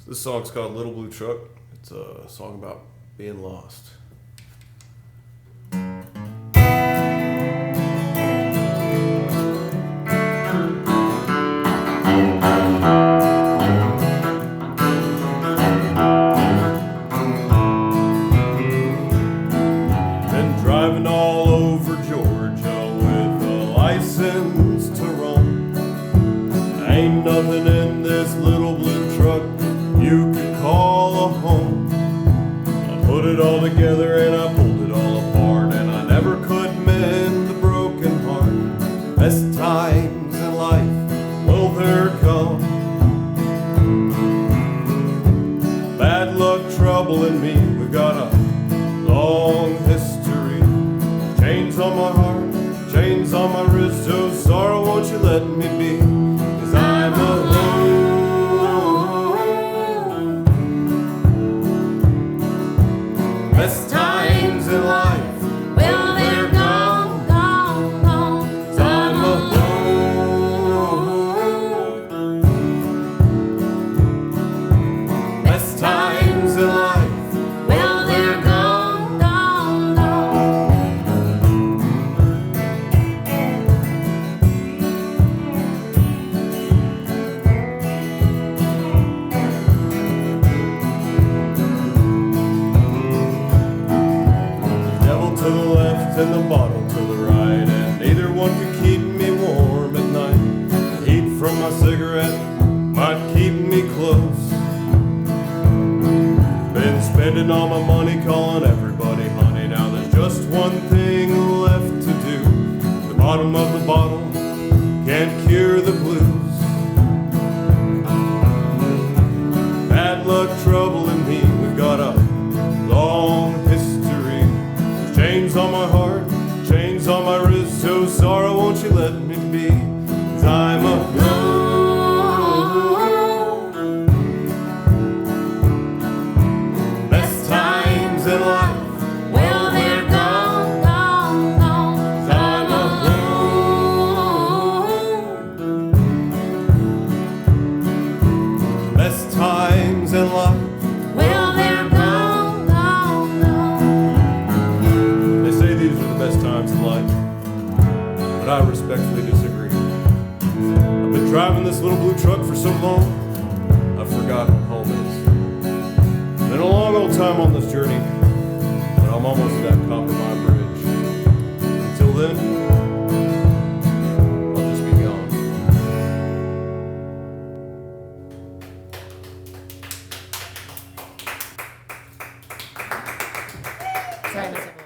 This song's called Little Blue Truck. It's a song about being lost. Been driving all over Georgia with a license to run. Ain't nothing in this little blue truck you could call a home. I put it all together and I pulled it all apart, and I never could mend the broken heart. Best times in life, well, they're gone. Bad luck, trouble, and me, we've got a long history. Chains on my heart, chains on my wrist, oh sorrow, won't you let me be? 'Cause I'm alone. Best times in life, well, they're gone, gone, gone. 'Cause I'm alone. Best times in life, well, they're gone, gone, gone. To the left and the bottle to the right, and neither one could keep me warm at night. The heat from my cigarette might keep me close. Been spending all my money calling everybody honey. Now there's just one thing left to do. The bottom of the bottle can't cure the blues. Bad luck, trouble, and me, we've got a long history. Chains on my heart, chains on my wrist, so sorrow, won't you let me be? 'Cause I'm alone. Best times in life, well, they're gone, gone, gone. 'Cause I'm alone. Best times in life, well, they're gone, gone, gone. They say these are the best times in life, but I respectfully disagree. I've been driving this little blue truck for so long, I've forgotten what home is. Been a long old time on this journey, but I'm almost at that Coppermine Bridge. Until then, I'll just be gone. Sorry, Mr.